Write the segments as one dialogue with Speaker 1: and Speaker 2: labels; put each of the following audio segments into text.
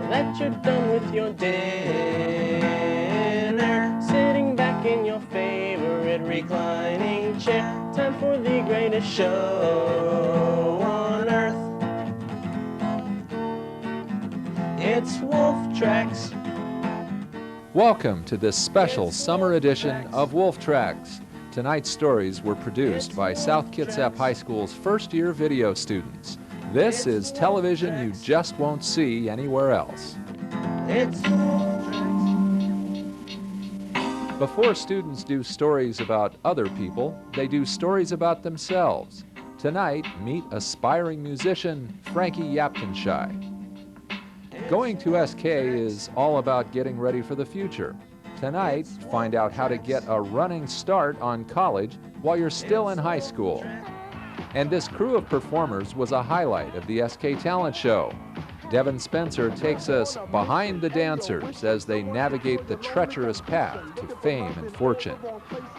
Speaker 1: that you're done with your dinner, sitting back in your favorite reclining chair. Time for the greatest show on earth. It's Wolf Tracks.
Speaker 2: Welcome to this special summer edition of Wolf Tracks. Tonight's stories were produced by South Kitsap High School's first-year video students. This is television you just won't see anywhere else.
Speaker 1: It's Wolf Tracks.
Speaker 2: Before students do stories about other people, they do stories about themselves. Tonight, meet aspiring musician Frankie Yaptinchay. Going to SK is all about getting ready for the future. Tonight, find out how to get a running start on college while you're still in high school. And this crew of performers was a highlight of the SK Talent Show. Devin Spencer takes us behind the dancers as they navigate the treacherous path to fame and fortune.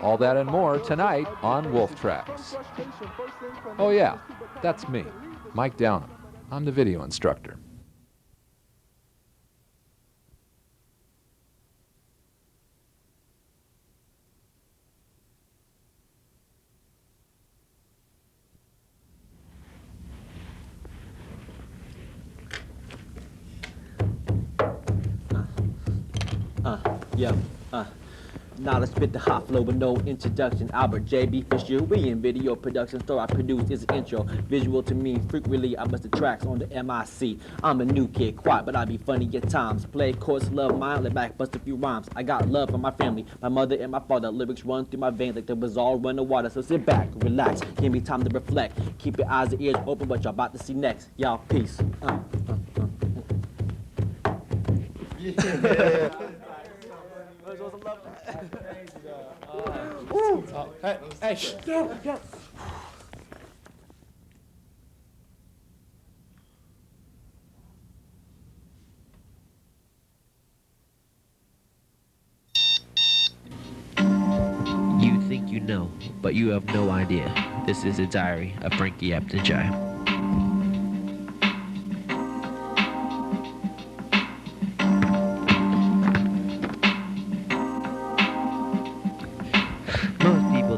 Speaker 2: All that and more tonight on Wolf Tracks. Oh yeah, that's me, Mike Downum. I'm the video instructor.
Speaker 3: Now let's spit the hot flow with no introduction. Albert J.B. Fisher, we in video production. Story I produce is an intro. Visual to me, frequently I bust the tracks on the MIC. I'm a new kid, quiet, but I be funny at times. Play chords, love mine, let back, bust a few rhymes. I got love for my family, my mother and my father. Lyrics run through my veins like the bazaar running water. So sit back, relax, give me time to reflect. Keep your eyes and ears open, what y'all about to see next. Y'all, peace. Yeah.
Speaker 1: Hey, shh. Yeah.
Speaker 4: You think you know, but you have no idea. This is a diary of Frankie Yaptinchay.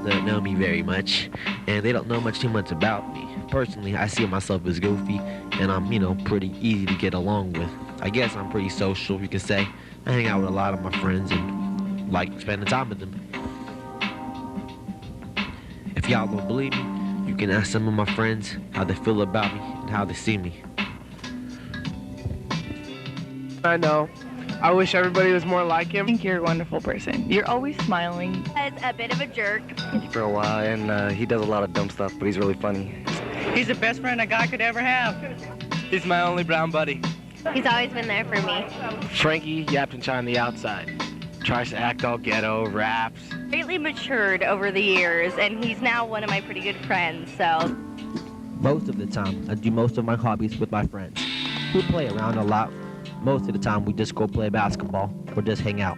Speaker 4: Don't know me very much, and they don't know too much about me. Personally, I see myself as goofy, and I'm, pretty easy to get along with. I guess I'm pretty social, you could say. I hang out with a lot of my friends and like spending time with them. If y'all don't believe me, you can ask some of my friends how they feel about me and how they see me.
Speaker 5: I know. I wish everybody was more like him.
Speaker 6: I think you're a wonderful person. You're always smiling.
Speaker 7: He's a bit of a jerk.
Speaker 8: For a while, and he does a lot of dumb stuff, but he's really funny.
Speaker 5: He's the best friend a guy could ever have. He's my only brown buddy.
Speaker 7: He's always been there for me.
Speaker 5: Frankie Yaptinchay on the outside. Tries to act all ghetto, raps.
Speaker 7: Greatly matured over the years, and he's now one of my pretty good friends, so.
Speaker 4: Most of the time, I do most of my hobbies with my friends. We play around a lot. Most of the time, we just go play basketball or just hang out.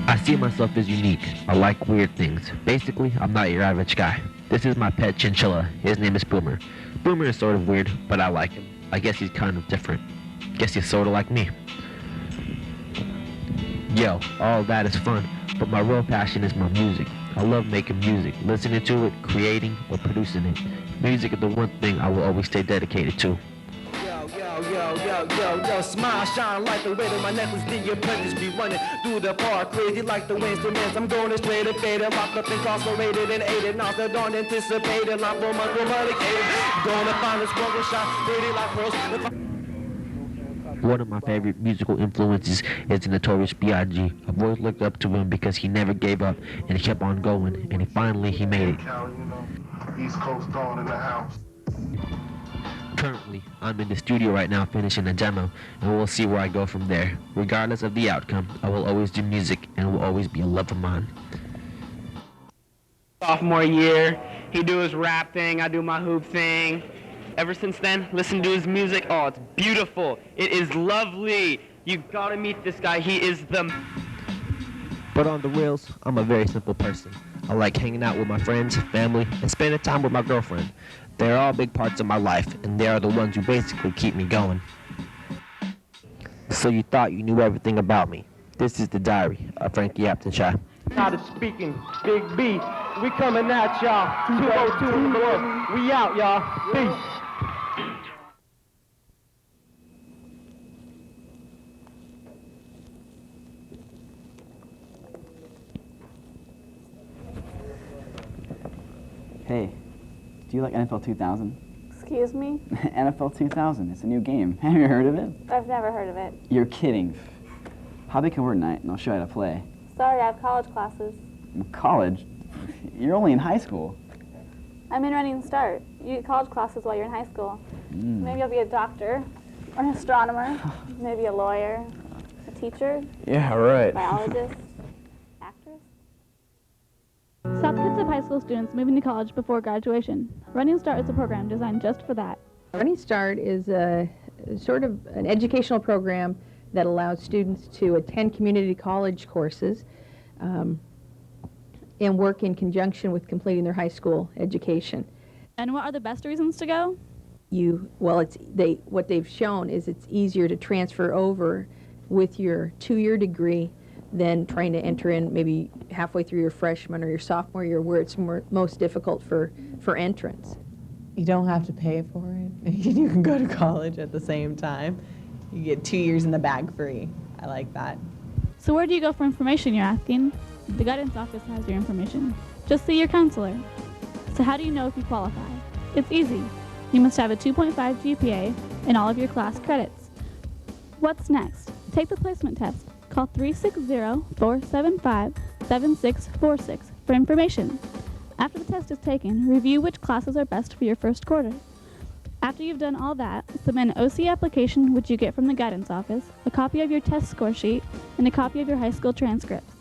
Speaker 4: I see myself as unique. I like weird things. Basically, I'm not your average guy. This is my pet chinchilla. His name is Boomer. Boomer is sort of weird, but I like him. I guess he's kind of different. Guess he's sort of like me. Yo, all that is fun, but my real passion is my music. I love making music, listening to it, creating, or producing it. Music is the one thing I will always stay dedicated to.
Speaker 3: Yo, smile, shine like the weight of my necklace. The apprentice be running through the park, crazy like the instruments. I'm going straight and faded, locked up, incarcerated, and aided. Now they don't anticipate it, like 4 months for medicated. Gonna find a struggle shot, pretty like pearls.
Speaker 4: One of my favorite musical influences is the Notorious B.I.G. I've always looked up to him because he never gave up and he kept on going, and he made it.
Speaker 9: East Coast dawn in the house.
Speaker 4: Currently, I'm in the studio right now finishing a demo, and we'll see where I go from there. Regardless of the outcome, I will always do music, and it will always be a love of mine.
Speaker 5: Sophomore year, he do his rap thing, I do my hoop thing. Ever since then, listen to his music. Oh, it's beautiful. It is lovely. You gotta meet this guy. He is the...
Speaker 4: But on the reels, I'm a very simple person. I like hanging out with my friends, family, and spending time with my girlfriend. They're all big parts of my life, and they are the ones who basically keep me going. So you thought you knew everything about me. This is the diary of Frankie Yaptinchay.
Speaker 1: Out of speaking, Big B. We coming at y'all. 202 in the door. We out, y'all. Peace.
Speaker 10: Hey, do you like NFL 2000?
Speaker 11: Excuse me?
Speaker 10: NFL 2000, it's a new game. Have you heard of it?
Speaker 11: I've never heard of it.
Speaker 10: You're kidding. Pop in over tonight and I'll show you how to play.
Speaker 11: Sorry, I have college classes.
Speaker 10: College? You're only in high school.
Speaker 11: I'm in Running Start. You get college classes while you're in high school. Maybe I'll be a doctor, or an astronomer, maybe a lawyer, a teacher.
Speaker 10: Yeah, right.
Speaker 11: Biologist, actress.
Speaker 12: South Kitsap High School students moving to college before graduation. Running Start is a program designed just for that.
Speaker 13: Running Start is a sort of an educational program that allows students to attend community college courses and work in conjunction with completing their high school education.
Speaker 12: And what are the best reasons to go?
Speaker 13: What they've shown is it's easier to transfer over with your 2-year degree than trying to enter in maybe halfway through your freshman or your sophomore year, where it's most difficult for entrance.
Speaker 14: You don't have to pay for it. You can go to college at the same time. You get 2 years in the bag free. I like that.
Speaker 12: So where do you go for information, you're asking? The guidance office has your information. Just see your counselor. So how do you know if you qualify? It's easy. You must have a 2.5 GPA and all of your class credits. What's next? Take the placement test. Call 360-475-7646 for information. After the test is taken, review which classes are best for your first quarter. After you've done all that, submit an OC application, which you get from the guidance office, a copy of your test score sheet, and a copy of your high school transcripts.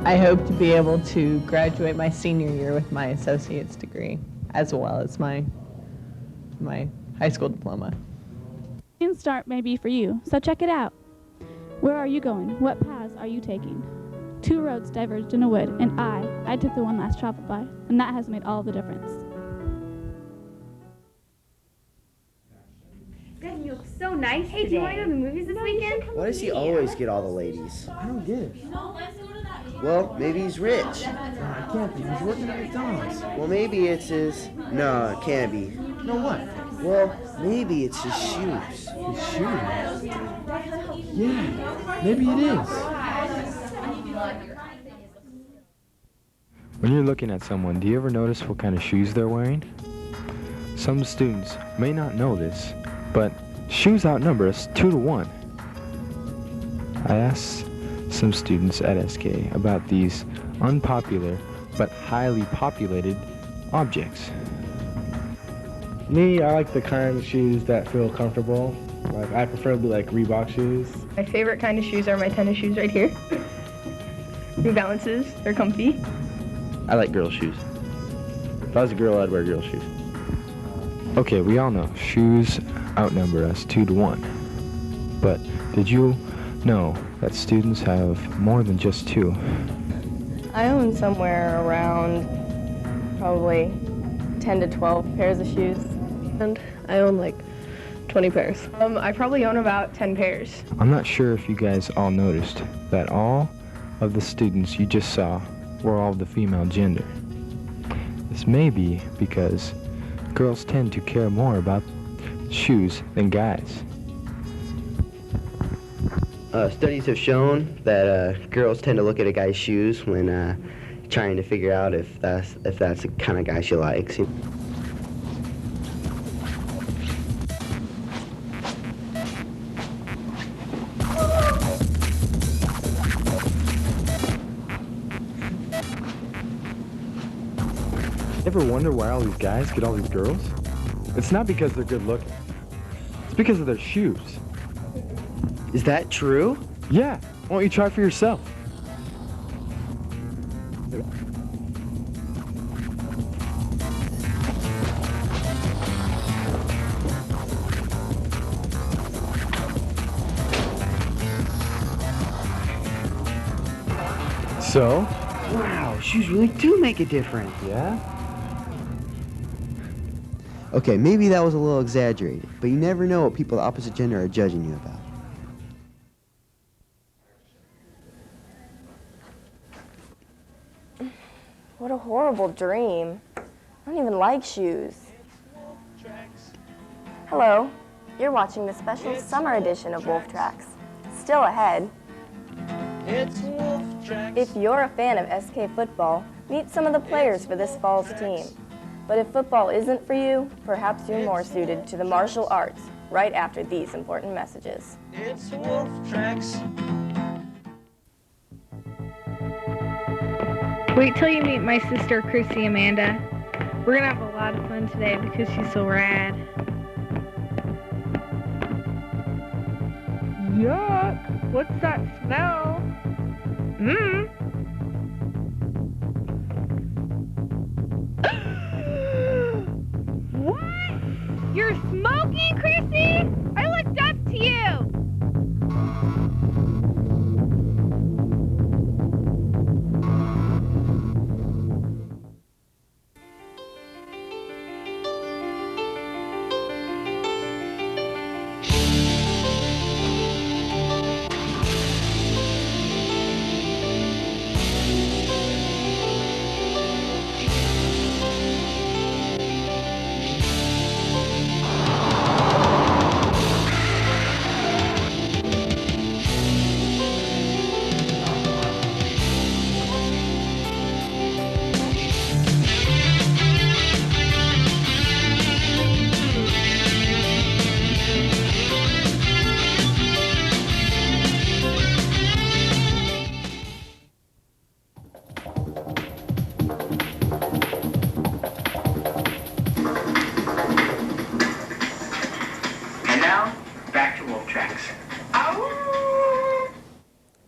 Speaker 14: I hope to be able to graduate my senior year with my associate's degree, as well as my high school diploma.
Speaker 12: Running Start may be for you, so check it out. Where are you going? What paths are you taking? 2 roads diverged in a wood, and I took the one last traveled by, and that has made all the difference.
Speaker 15: God, you look so nice. Hey, do you want to go to the movies this weekend?
Speaker 16: Why does he always get all the ladies?
Speaker 17: I don't get it.
Speaker 16: Well, maybe he's rich.
Speaker 17: It can't be. He's working at McDonald's.
Speaker 16: Well, maybe it's his... No, it can't be.
Speaker 17: No, what?
Speaker 16: Well, maybe it's his shoes.
Speaker 17: His shoes? Yeah, maybe it is.
Speaker 18: When you're looking at someone, do you ever notice what kind of shoes they're wearing? Some students may not know this, but shoes outnumber us 2 to 1. I asked some students at SK about these unpopular but highly populated objects.
Speaker 19: Me, I like the kind of shoes that feel comfortable. Like, I preferably like Reebok shoes.
Speaker 20: My favorite kind of shoes are my tennis shoes right here. New Balances, they're comfy.
Speaker 8: I like girl shoes. If I was a girl, I'd wear girl shoes.
Speaker 18: Okay, we all know shoes outnumber us 2 to 1. But did you know that students have more than just 2?
Speaker 20: I own somewhere around probably 10 to 12 pairs of shoes. And I own like 20 pairs. I probably own about 10 pairs.
Speaker 18: I'm not sure if you guys all noticed that all of the students you just saw were all of the female gender. This may be because girls tend to care more about shoes than guys.
Speaker 16: Studies have shown that girls tend to look at a guy's shoes when trying to figure out if that's the kind of guy she likes.
Speaker 18: Ever wonder why all these guys get all these girls? It's not because they're good looking. It's because of their shoes.
Speaker 16: Is that true?
Speaker 18: Yeah. Why don't you try for yourself? So?
Speaker 16: Wow, shoes really do make a difference.
Speaker 18: Yeah?
Speaker 16: Okay, maybe that was a little exaggerated, but you never know what people of the opposite gender are judging you about.
Speaker 20: What a horrible dream. I don't even like shoes. Hello, you're watching the special summer edition of Wolf Tracks. Still ahead.
Speaker 1: It's Wolf Tracks.
Speaker 20: If you're a fan of SK football, meet some of the players for this fall's team. But if football isn't for you, perhaps you're more suited to the martial arts right after these important messages.
Speaker 1: It's Wolf Tracks.
Speaker 6: Wait till you meet my sister, Chrissy Amanda. We're gonna have a lot of fun today because she's so rad. Yuck! What's that smell? What? You're smoking, Chrissy? I looked up to you!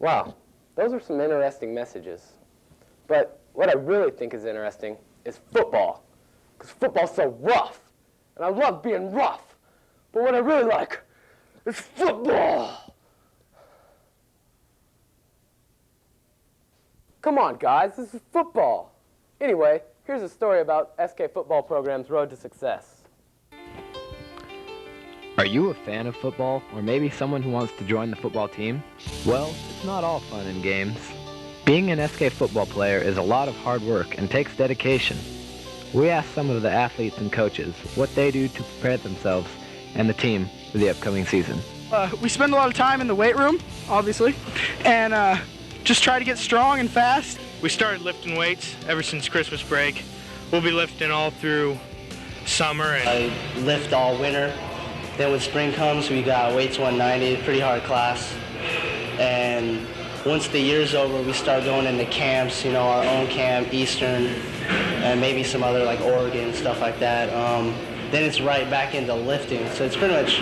Speaker 5: Wow, those are some interesting messages. But what I really think is interesting is football. Because football's so rough. And I love being rough. But what I really like is football. Come on, guys, this is football. Anyway, here's a story about SK football program's road to success.
Speaker 21: Are you a fan of football, or maybe someone who wants to join the football team? Well, it's not all fun and games. Being an SK football player is a lot of hard work and takes dedication. We asked some of the athletes and coaches what they do to prepare themselves and the team for the upcoming season.
Speaker 22: We spend a lot of time in the weight room, obviously, and just try to get strong and fast.
Speaker 23: We started lifting weights ever since Christmas break. We'll be lifting all through summer.
Speaker 1: I lift all winter. Then when spring comes, we got weights 190, pretty hard class. And once the year's over, we start going into camps, you know, our own camp, Eastern, and maybe some other like Oregon, stuff like that. Then it's right back into lifting. So it's pretty much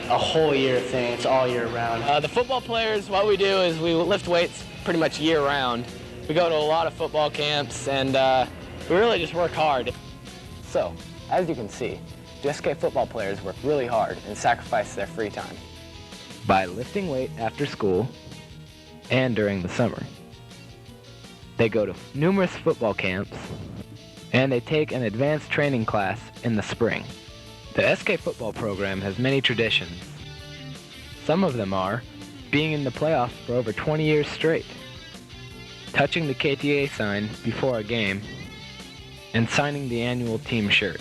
Speaker 1: a whole year thing. It's all year round.
Speaker 5: The football players, what we do is we lift weights pretty much year round. We go to a lot of football camps, and we really just work hard. So, as you can see, the SK football players work really hard and sacrifice their free time.
Speaker 21: By lifting weight after school and during the summer. They go to numerous football camps, and they take an advanced training class in the spring. The SK football program has many traditions. Some of them are being in the playoffs for over 20 years straight, touching the KTA sign before a game, and signing the annual team shirt.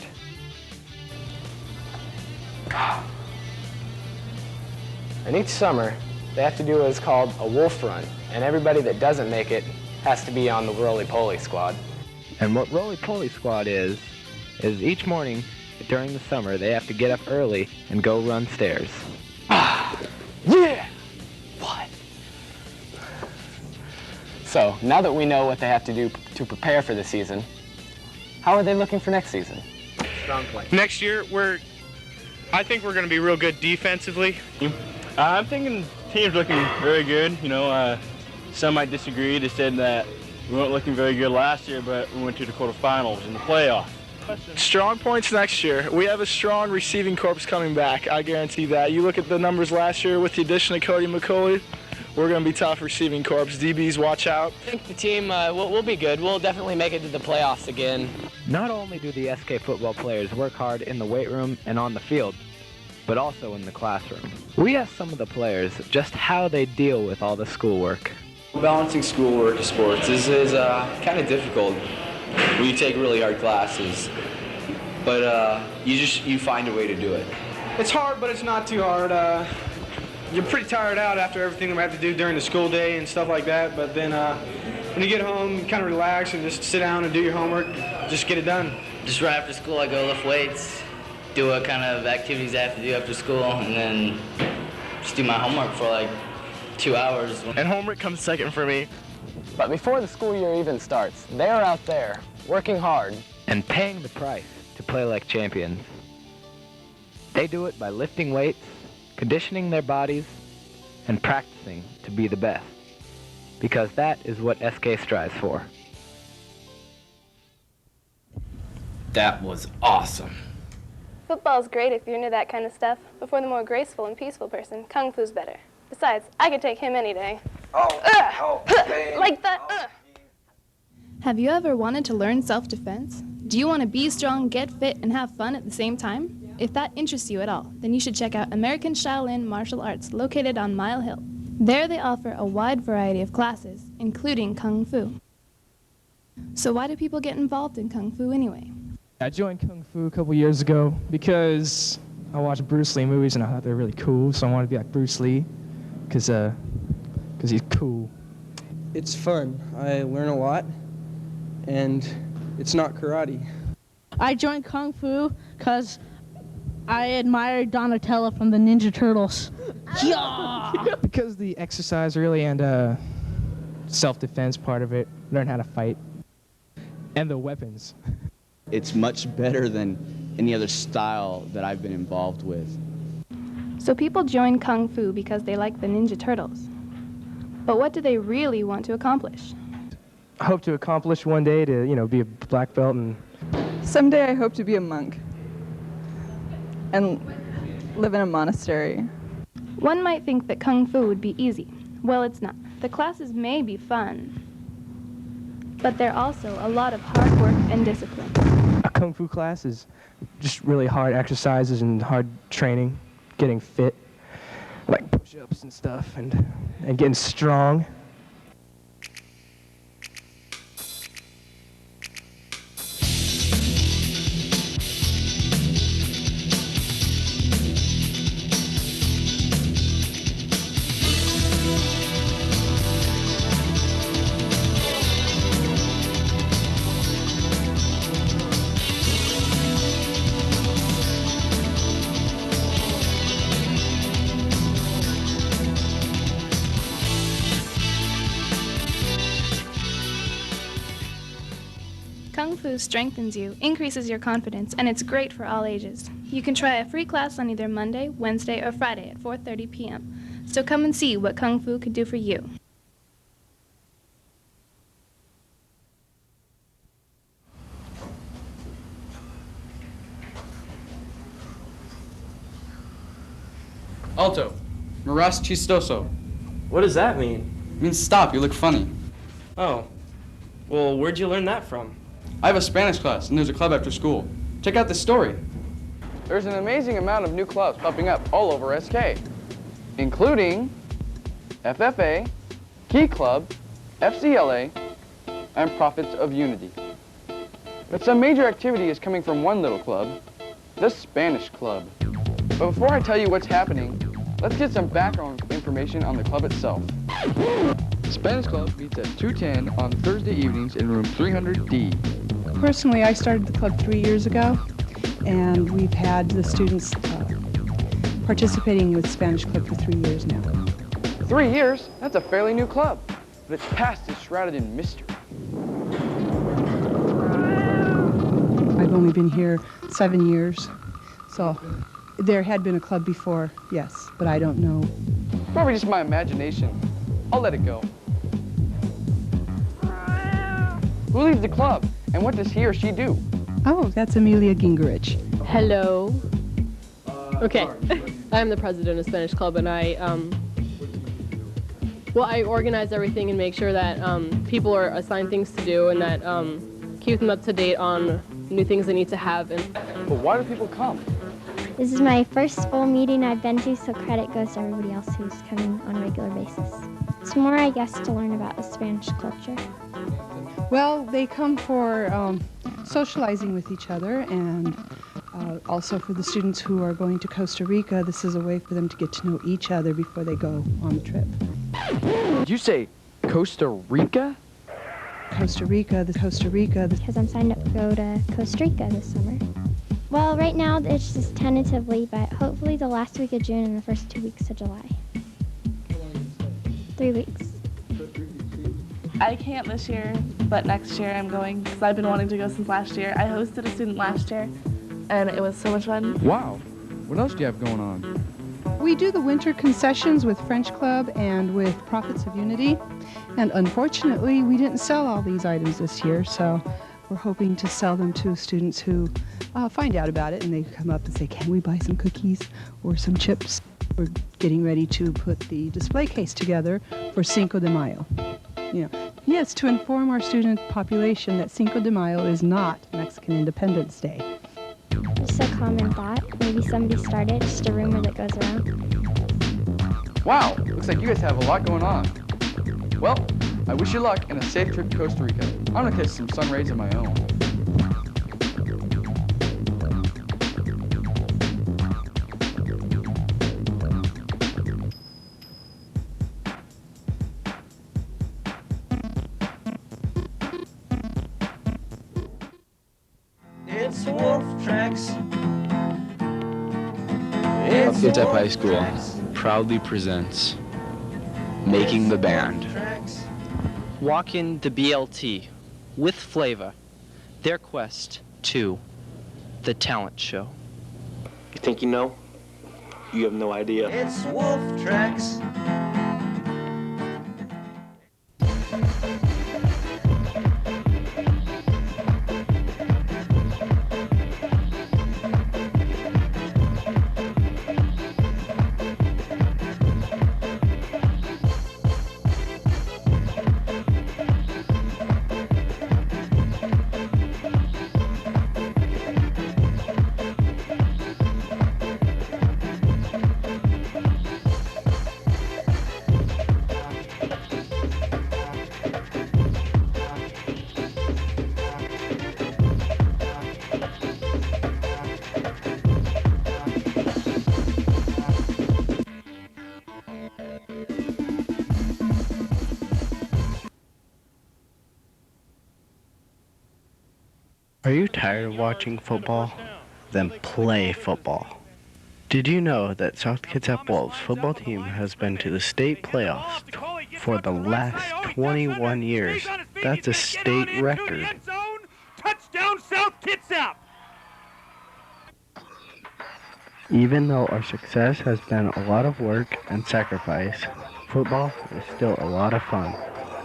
Speaker 5: And each summer, they have to do what is called a wolf run, and everybody that doesn't make it has to be on the roly-poly squad.
Speaker 21: And what roly-poly squad is each morning during the summer, they have to get up early and go run stairs.
Speaker 5: Yeah! What? So, now that we know what they have to do to prepare for the season, how are they looking for next season?
Speaker 23: Strong play. Next year, I think we're going to be real good defensively.
Speaker 24: I'm thinking the team's looking very good. You know, some might disagree. They said that we weren't looking very good last year, but we went to the quarterfinals in the playoffs.
Speaker 22: Strong points next year. We have a strong receiving corps coming back. I guarantee that. You look at the numbers last year with the addition of Cody McCauley. we're going to be tough receiving corps. DBs, watch out.
Speaker 5: I think the team will be good. We'll definitely make it to the playoffs again.
Speaker 21: Not only do the SK football players work hard in the weight room and on the field, but also in the classroom. We asked some of the players just how they deal with all the schoolwork.
Speaker 2: Balancing schoolwork and sports is kind of difficult when you take really hard classes, but you find a way to do it.
Speaker 22: It's hard, but it's not too hard. You're pretty tired out after everything we have to do during the school day and stuff like that, but then when you get home, you kind of relax and just sit down and do your homework, just get it done.
Speaker 1: Just right after school, I go lift weights, do what kind of activities I have to do after school, and then just do my homework for like 2 hours.
Speaker 22: And homework comes second for me.
Speaker 5: But before the school year even starts, they're out there working hard
Speaker 21: and paying the price to play like champions. They do it by lifting weights, conditioning their bodies, and practicing to be the best. Because that is what SK strives for.
Speaker 2: That was awesome.
Speaker 11: Football's great if you're into that kind of stuff, but for the more graceful and peaceful person, Kung Fu's better. Besides, I could take him any day. Like that.
Speaker 12: Have you ever wanted to learn self-defense? Do you want to be strong, get fit, and have fun at the same time? If that interests you at all, then you should check out American Shaolin Martial Arts, located on Mile Hill. There they offer a wide variety of classes, including Kung Fu. So why do people get involved in Kung Fu anyway?
Speaker 3: I joined Kung Fu a couple years ago because I watched Bruce Lee movies and I thought they were really cool, so I wanted to be like Bruce Lee, because he's cool.
Speaker 7: It's fun. I learn a lot, and it's not karate.
Speaker 9: I joined Kung Fu because I admired Donatello from the Ninja Turtles. Yeah!
Speaker 3: Because the exercise really and self-defense part of it, learn how to fight, and the weapons.
Speaker 10: It's much better than any other style that I've been involved with.
Speaker 12: So people join Kung Fu because they like the Ninja Turtles. But what do they really want to accomplish?
Speaker 3: I hope to accomplish one day to, be a black belt and...
Speaker 25: Someday I hope to be a monk and live in a monastery.
Speaker 12: One might think that Kung Fu would be easy. Well, it's not. The classes may be fun, but they're also a lot of hard work and discipline.
Speaker 3: A Kung Fu class is just really hard exercises and hard training, getting fit, like push-ups and stuff, and getting strong.
Speaker 12: Kung Fu strengthens you, increases your confidence, and it's great for all ages. You can try a free class on either Monday, Wednesday, or Friday at 4:30 p.m. So come and see what Kung Fu could do for you.
Speaker 26: Alto. Moras chistoso.
Speaker 27: What does that mean?
Speaker 26: It means stop, you look funny.
Speaker 27: Oh. Well, where'd you learn that from?
Speaker 26: I have a Spanish class, and there's a club after school. Check out this story.
Speaker 7: There's an amazing amount of new clubs popping up all over SK, including FFA, Key Club, FCLA, and Prophets of Unity. But some major activity is coming from one little club, the Spanish Club. But before I tell you what's happening, let's get some background information on the club itself. Spanish Club meets at 2:10 on Thursday evenings in room 300D.
Speaker 28: Personally, I started the club 3 years ago, and we've had the students participating with Spanish Club for 3 years now.
Speaker 7: 3 years? That's a fairly new club, but its past is shrouded in mystery.
Speaker 28: I've only been here 7 years, so there had been a club before, yes, but I don't know.
Speaker 7: Probably just my imagination. I'll let it go. Who leads the club, and what does he or she do?
Speaker 28: Oh, that's Amelia Gingerich.
Speaker 29: Hello. Okay, I'm the president of Spanish Club, and
Speaker 20: Well, I organize everything and make sure that people are assigned things to do and that keep them up to date on new things they need to have.
Speaker 7: But why do people come?
Speaker 4: This is my first full meeting I've been to, so credit goes to everybody else who's coming on a regular basis. It's more, I guess, to learn about the Spanish culture.
Speaker 28: Well, they come for socializing with each other, and also for the students who are going to Costa Rica, this is a way for them to get to know each other before they go on the trip.
Speaker 7: Did you say Costa Rica?
Speaker 28: Costa Rica.
Speaker 4: Because I'm signed up to go to Costa Rica this summer. Well, right now it's just tentatively, but hopefully the last week of June and the first 2 weeks of July. 3 weeks.
Speaker 8: I can't this year, but next year I'm going because I've been wanting to go since last year. I hosted a student last year, and it was so much fun.
Speaker 7: Wow. What else do you have going on?
Speaker 28: We do the winter concessions with French Club and with Prophets of Unity, and unfortunately we didn't sell all these items this year, so we're hoping to sell them to students who find out about it and they come up and say, can we buy some cookies or some chips? We're getting ready to put the display case together for Cinco de Mayo. Yes, to inform our student population that Cinco de Mayo is not Mexican Independence Day.
Speaker 4: Just a common thought. Maybe somebody started, just a rumor that goes around.
Speaker 7: Wow, looks like you guys have a lot going on. Well, I wish you luck and a safe trip to Costa Rica. I'm gonna catch some sun rays of my own.
Speaker 13: It's Wolf Tracks.
Speaker 2: South Kitsap High School proudly presents Making the Band.
Speaker 14: Walk in the BLT with flavor. Their quest to the talent show.
Speaker 13: You think you know? You have no idea. It's Wolf Tracks.
Speaker 1: Are you tired of watching football? Then play football. Did you know that South Kitsap Wolves football team has been to the state playoffs for the last 21 years? That's a state record.
Speaker 15: Touchdown, South Kitsap!
Speaker 1: Even though our success has been a lot of work and sacrifice, football is still a lot of fun.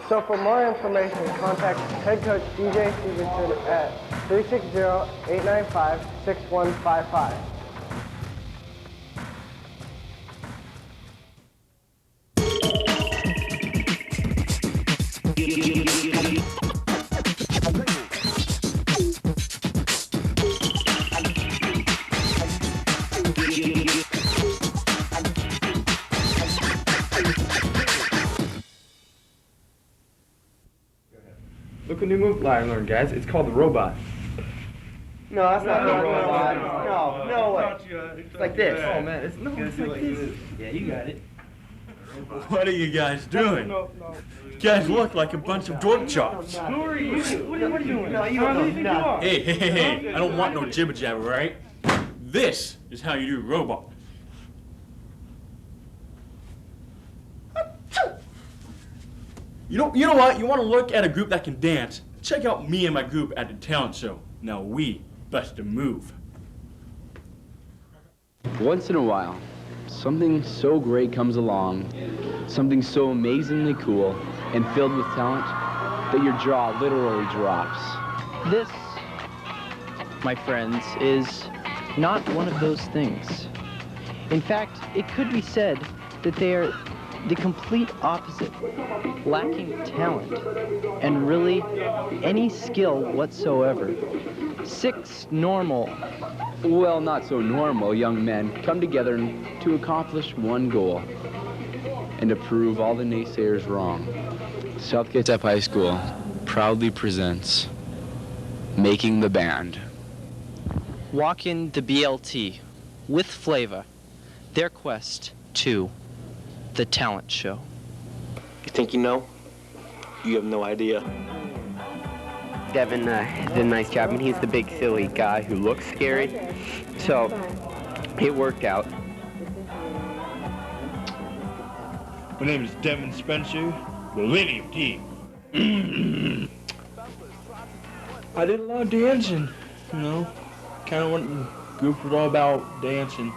Speaker 5: So for more information, contact head coach DJ Stevenson at 360-895-6155.
Speaker 26: Look a new move I learned, guys. It's called the robot.
Speaker 5: No, that's not the robot. No way. It's like this.
Speaker 26: Oh man, it's like this.
Speaker 15: Yeah, you got it.
Speaker 24: What are you guys doing? You guys look like a bunch of dork chops.
Speaker 15: Who are you? What are you doing?
Speaker 5: No, you don't know.
Speaker 24: Hey, I don't want no jibber jabber, right? This is how you do robot. You know what? You want to look at a group that can dance? Check out me and my group at the talent show. Now we bust a move.
Speaker 2: Once in a while, something so great comes along, something so amazingly cool and filled with talent that your jaw literally drops.
Speaker 14: This, my friends, is not one of those things. In fact, it could be said that they are the complete opposite, lacking talent and really any skill whatsoever. 6 normal,
Speaker 2: Well, not so normal young men come together to accomplish one goal and to prove all the naysayers wrong. South Kitsap High School proudly presents Making the Band.
Speaker 14: walk in the BLT with flavor, their quest to the talent show.
Speaker 13: You think you know? You have no idea.
Speaker 6: Devin did a nice job, and he's the big silly guy who looks scary, so it worked out.
Speaker 24: My name is Devin Spencer, Millennium Team. I did a lot of dancing, you know. Kind of went and goofed it all about dancing.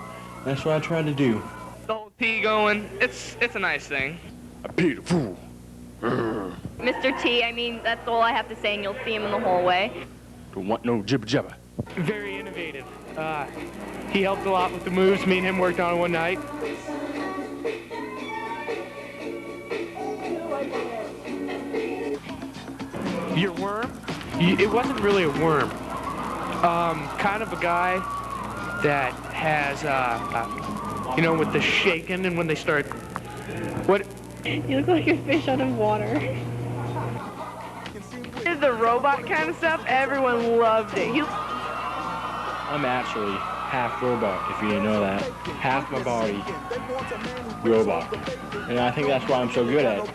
Speaker 24: That's what I tried to do.
Speaker 16: The whole T going, it's a nice thing.
Speaker 24: A beautiful.
Speaker 17: Mr. T, I mean, that's all I have to say, and you'll see him in the hallway.
Speaker 24: Don't want no jibber jabber.
Speaker 15: Very innovative. He helped a lot with the moves. Me and him worked on it one night. Your worm? It wasn't really a worm. Kind of a guy that has, you know, with the shaking and when they start, what?
Speaker 17: You look like a fish out of water. The robot kind of stuff, everyone loved it.
Speaker 24: I'm actually half robot, if you didn't know that. Half my body, robot. And I think that's why I'm so good at it.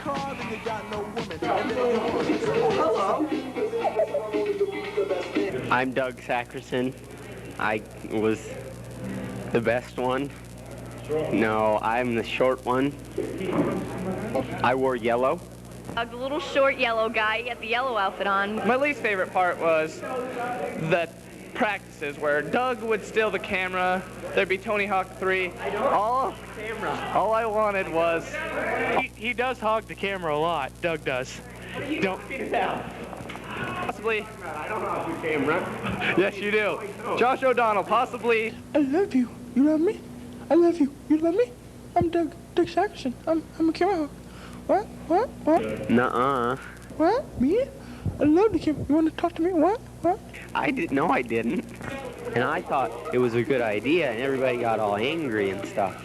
Speaker 6: I'm Doug Sackerson. I was the best one. No, I'm the short one. I wore yellow.
Speaker 17: The little short yellow guy, he had the yellow outfit on.
Speaker 16: My least favorite part was the practices where Doug would steal the camera, there'd be Tony Hawk 3. All I wanted was...
Speaker 15: He does hog the camera a lot, Doug does. Don't
Speaker 16: feed it out. Possibly...
Speaker 6: I don't hog the camera.
Speaker 16: Yes, you do. Josh O'Donnell, possibly...
Speaker 15: I love you. You love me? I love you. You love me? I'm Doug Sackerson. I'm a camera hog. What?
Speaker 6: Nuh-uh.
Speaker 15: What? Me? I love the camera. You want to talk to me? What?
Speaker 6: I didn't. No, I didn't. And I thought it was a good idea, and everybody got all angry and stuff.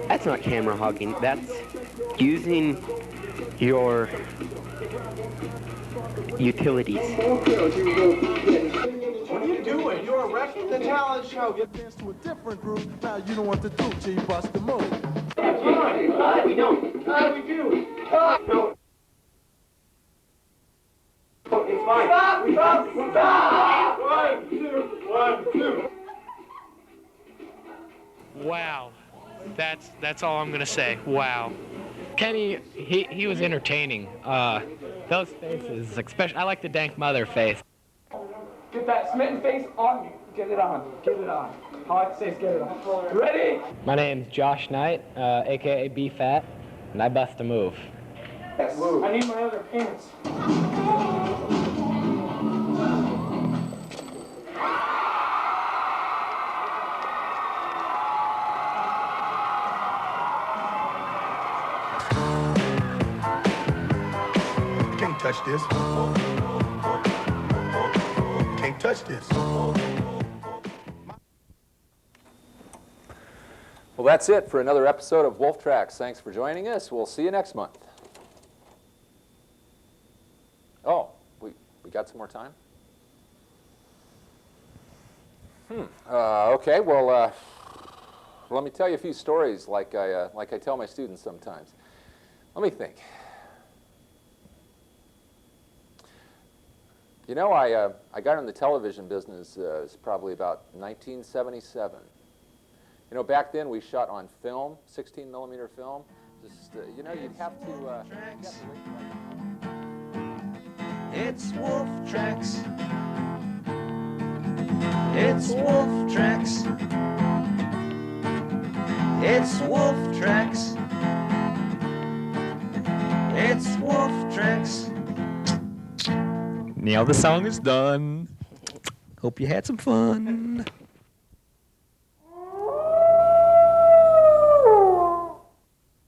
Speaker 6: That's not camera hogging. That's using your utilities.
Speaker 18: What are you doing? You're a ref in the talent show. You dance to a different group. Now you know what to do till you bust the move.
Speaker 6: We don't. We do. No. It's fine. Stop!
Speaker 18: 1, 2, 1, 2.
Speaker 15: Wow. That's all I'm gonna say. Wow.
Speaker 19: Kenny, he was entertaining. Those faces, especially, I like the dank mother face.
Speaker 16: Get that smitten face on you. Get it on. Get it on. All I have to say is get it on. Ready?
Speaker 19: My name's Josh Knight, aka B-Fat, and I bust a move.
Speaker 16: Yes. I need my other pants.
Speaker 18: Can't touch this. Can't touch this.
Speaker 21: Well, that's it for another episode of Wolf Tracks. Thanks for joining us. We'll see you next month. Oh, we got some more time? Okay, well, let me tell you a few stories like I tell my students sometimes. Let me think. You know, I got in the television business it's probably about 1977. You know, back then we shot on film, 16mm film. Just, you know, you'd have to wait.
Speaker 22: It's Wolf Tracks. It's Wolf Tracks. It's Wolf Tracks. It's Wolf Tracks.
Speaker 23: Now the song is done. Hope you had some fun.